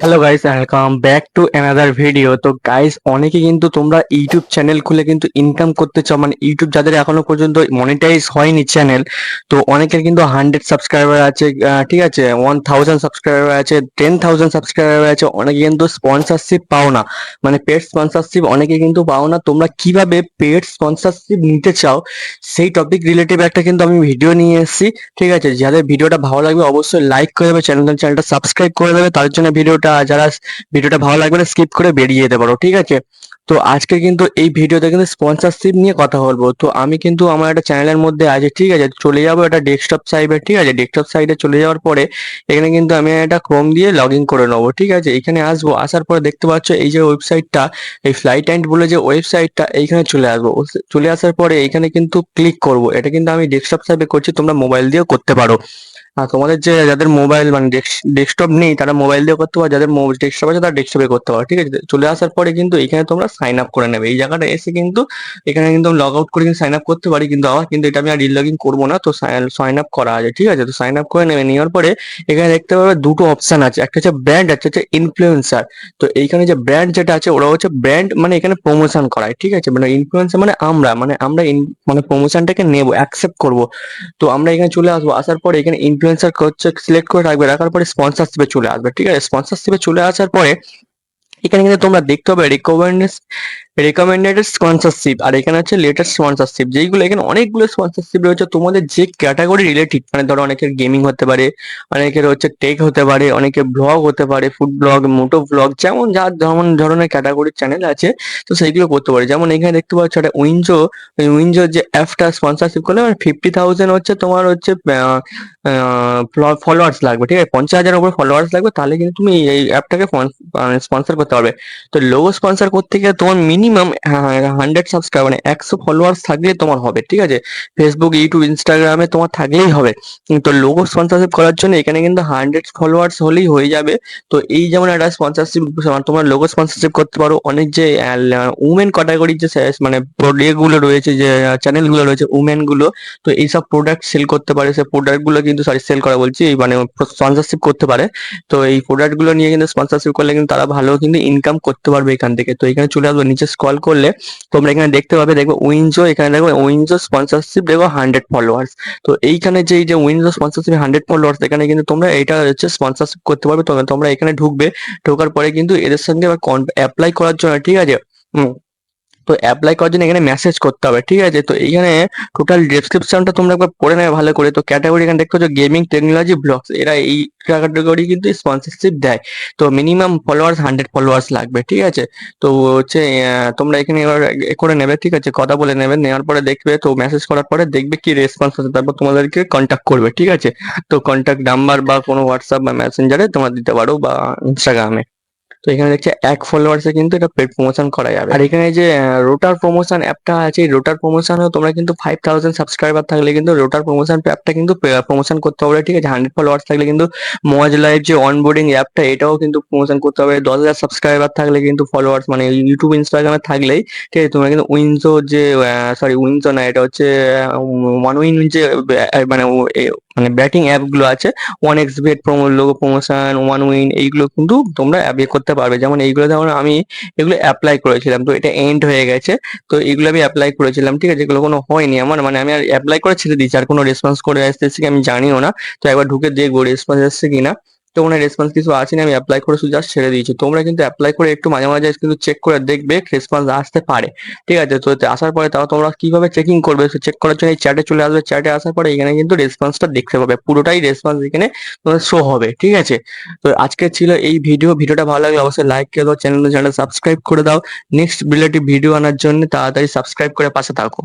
Hello guys, welcome back to another video. তো guys, অনেকে কিন্তু তোমরা ইউটিউব চ্যানেল খুলে কিন্তু ইনকাম করতে চাও, মানে ইউটিউব যাদের এখনো পর্যন্ত মনিটাইজ হয়নি চ্যানেল, তো অনেকের কিন্তু 100 সাবস্ক্রাইবার আছে, ঠিক আছে, 1000 সাবস্ক্রাইবার আছে, 10,000 সাবস্ক্রাইবার আছে। অনেকে কিন্তু স্পন্সরশিপ পাও না, মানে পেড স্পন্সরশিপ অনেকে কিন্তু পাও না। তোমরা কিভাবে পেড স্পন্সরশিপ নিতে চাও সেই টপিক রিলেটিভ একটা কিন্তু আমি ভিডিও নিয়ে এসেছি। ঠিক আছে, যাদের ভিডিওটা ভালো লাগবে অবশ্যই লাইক করে দেবে, চ্যানেলটা সাবস্ক্রাইব করে দেবে। তার জন্য যারা ভিডিওটা ভালো লাগবে না স্কিপ করে বেরিয়ে যেতে পারো, ঠিক আছে। তো আজকে কিন্তু এই ভিডিওতে কিন্তু স্পন্সরশিপ নিয়ে কথা বলবো। তো আমি কিন্তু আমার একটা চ্যানেলের মধ্যে আছে, ঠিক আছে, চলে যাবো একটা ডেস্কটপ সাইডে। ঠিক আছে, ডেস্কটপ সাইডে চলে যাওয়ার পরে এখানে কিন্তু আমি একটা ক্রোম দিয়ে লগ ইন করে নেবো। ঠিক আছে, এখানে আসবো, আসার পরে দেখতে পাচ্ছ এই যে ওয়েবসাইটটা, এই ফ্লাইট অ্যান্ড বলে যে ওয়েবসাইটটা, এইখানে চলে আসবো। চলে আসার পরে এখানে কিন্তু ক্লিক করব। এটা কিন্তু আমি ডেস্কটপ সাইডে করছি, তোমরা মোবাইল দিয়েও করতে পারো। তোমাদের যাদের মোবাইল মানে ডেস্কটপ নেই তারা মোবাইল দিয়ে করতে পারো, যাদের ডেস্কটপ আছে তারা ডেস্কটপে করতে পারো। ঠিক আছে, চলে আসার পরে কিন্তু এখানে তোমরা সাইন আপ করে নেবে। এই জায়গাটা এসে কিন্তু এখানে কিন্তু লগ আউট করে কিন্তু সাইন আপ করতে পারি, কিন্তু আমার কিন্তু এটা আমি আর রিলগিং করবো না। তো সাইন আপ করা আছে, ঠিক আছে। তো সাইন আপ করে নেবে, নেওয়ার পরে এখানে দেখতে পাবে দুটো অপশন আছে, একটা হচ্ছে ব্র্যান্ড, একটা হচ্ছে ইনফ্লুয়েন্সার। তো এইখানে যে ব্র্যান্ড যেটা আছে ওরা হচ্ছে ব্র্যান্ড, মানে এখানে প্রমোশন করায়। ঠিক আছে, মানে ইনফ্লুয়েন্সার মানে আমরা মানে প্রমোশনটাকে নেবো, অ্যাকসেপ্ট করবো। তো আমরা এখানে চলে আসবো, আসার পরে এখানে ইনফ্লুয়েন্সার হচ্ছে সিলেক্ট করে রাখবে, রাখার পরে স্পন্সরশিপে চলে আসবে। ঠিক আছে, স্পন্সরশিপে চলে আসার পরে এখানে কিন্তু তোমরা দেখতে হবে রেকমেন্ডেড স্পন্সরশিপ, আর এখানে হচ্ছে লেটেস্ট স্পন্সরশিপ, যেইগুলো এখানে অনেকগুলো স্পন্সরশিপ রয়েছে তোমাদের যে ক্যাটাগরি রিলেটেড। মানে ধরো অনেকের গেমিং হতে পারে, অনেকের হচ্ছে টেক হতে পারে, অনেকের ব্লগ হতে পারে, ফুড ব্লগ, মোটো ব্লগ, যেমন যার যেমন ধরনের ক্যাটাগরির চ্যানেল আছে, তো সেইগুলো করতে পারে। যেমন এখানে দেখতে পাচ্ছ একটা উইনজো যে অ্যাপটা স্পন্সরশিপ করলে মানে 50,000 হচ্ছে তোমার হচ্ছে ফলোয়ার্স লাগবে। ঠিক আছে, 50,000 উপর ফলোয়ার্স লাগবে, তাহলে কিন্তু তুমি এই অ্যাপটাকে স্পন্সর করতে পারবে। তো লোগো স্পন্সর করতে গেলে তোমার মিনিমাম 100 সাবস্ক্রাইবার মানে 100 ফলোয়ার্স থাকলে তোমার হবে। ঠিক আছে, ফেসবুক, ইউটিউব, ইনস্টাগ্রামে তোমার থাকলেই হবে। তো লোগো স্পন্সরশিপ করার জন্য এখানে কিন্তু 100 ফলোয়ার্স হলেই হয়ে যাবে। তো এই যেমন একটা স্পন্সরশিপ, তোমার লোগো স্পন্সরশিপ করতে পারো। অনেক যে উমেন ক্যাটাগরির যে মানে গুলো রয়েছে, যে চ্যানেল গুলো রয়েছে উমেন গুলো, তো এইসব প্রোডাক্ট সেল করতে পারে। সেই প্রোডাক্ট গুলো কিন্তু সেল করা বলছি, এই মানে স্পন্সরশিপ করতে পারে। তো এই প্রোডাক্ট গুলো নিয়ে কিন্তু স্পন্সরশিপ করলে কিন্তু তারা ভালো কিন্তু ইনকাম করতে পারবে এখান থেকে। তো এখানে চলে আসবে, নিচে স্ক্রল করলে তোমরা এখানে দেখতে পাবে, দেখবে উইনজো, এখানে দেখবে উইনজো স্পন্সরশিপ, দেখো 100 ফলোয়ার্স। তো এইখানে যে এই যে উইনজো স্পন্সরশিপ 100 ফলোয়ার্স, এখানে কিন্তু তোমরা এটা হচ্ছে স্পন্সরশিপ করতে পারবে। তো তোমরা এখানে ঢুকবে, ঢোকার পরে কিন্তু এদের সঙ্গে অ্যাপ্লাই করার জন্য, ঠিক আছে, তো অ্যাপ্লাই করার জন্য এখানে মেসেজ করতে হবে। ঠিক আছে, তো এইখানে টোটাল ডেসক্রিপশনটা তোমরা একবার পড়ে নেবে ভালো করে। তো ক্যাটাগরি এখানে দেখতে পাচ্ছ গেমিং, টেকনোলজি, ব্লগস, এরা এই ক্যাটাগরি কিন্তু স্পন্সরশিপ দেয়। তো মিনিমাম ফলোয়ার্স 100 ফলোয়ার্স লাগবে। ঠিক আছে, তো হচ্ছে তোমরা এখানে এবার করে নেবে। ঠিক আছে, কথা বলে নেবে, নেওয়ার পরে দেখবে, তো মেসেজ করার পরে দেখবে কি রেসপন্স আছে, তারপর তোমাদেরকে কন্ট্যাক্ট করবে। ঠিক আছে, তো কন্ট্যাক্ট নাম্বার বা কোনো হোয়াটসঅ্যাপ বা মেসেঞ্জারে তোমরা দিতে পারো, বা ইনস্টাগ্রামে। তো এখানে দেখছি 1 ফলোয়ার্সে কিন্তু এটা পেড প্রমোশন করা যাবে। আর এখানে যে রোটার প্রমোশন অ্যাপটা আছে, এই রোটার প্রমোশনও তোমরা কিন্তু 5,000 সাবস্ক্রাইবার থাকলে কিন্তু রোটার প্রমোশন অ্যাপটা কিন্তু প্রমোশন করতে হবে। ঠিক আছে, 100 ফলোয়ার্স থাকলে কিন্তু মজ লাইভ যে অনবোর্ডিং অ্যাপটা, এটাও কিন্তু প্রমোশন করতে হবে। 10,000 সাবস্ক্রাইবার থাকলে কিন্তু ফলোয়ার্স মানে ইউটিউব, ইনস্টাগ্রামে থাকলেই, ঠিক আছে, তোমরা কিন্তু উইনজো যে উইনজো না, এটা হচ্ছে ওয়ান উইন যে মানে মানে ব্যাটিং অ্যাপ গুলো আছে, one X bet, logo promotion, one win, এইগুলো কিন্তু তোমরা করতে পারবে। যেমন এইগুলো যেমন আমি এগুলো অ্যাপ্লাই করেছিলাম, তো এটা এন্ড হয়ে গেছে। তো এগুলো আমি অ্যাপ্লাই করেছিলাম, ঠিক আছে, এগুলো কোনো হয়নি আমার, মানে আমি আর অ্যাপ্লাই করে ছেড়ে দিয়েছি, আর কোনো রেসপন্স করে আসতেছে কি আমি জানিও না। তো একবার ঢুকে দেখবো রেসপন্স আসছে কিনা। তো কোনো রেসপন্স কিছু আসেনি, আমি অ্যাপ্লাই করে শুধু জাস্ট ছেড়ে দিয়েছি। তোমরা কিন্তু অ্যাপ্লাই করে একটু মাঝে মাঝে কিন্তু চেক করে দেখবে, রেসপন্স আসতে পারে। ঠিক আছে, তো এতে আসার পরে তাও তোমরা কিভাবে চেকিং করবে, চেক করার জন্য এই চ্যাটে চলে আসবে। চ্যাটে আসার পরে এখানে কিন্তু রেসপন্সটা দেখতে পাবে, পুরোটাই রেসপন্স এখানে তোমাদের শো হবে। ঠিক আছে, তো আজকে ছিল এই ভিডিওটা ভালো লাগলে অবশ্যই লাইক করে দাও, চ্যানেলটা সাবস্ক্রাইব করে দাও। নেক্সট রিলেটিভ ভিডিও আনার জন্য তাড়াতাড়ি সাবস্ক্রাইব করে পাশে থাকো।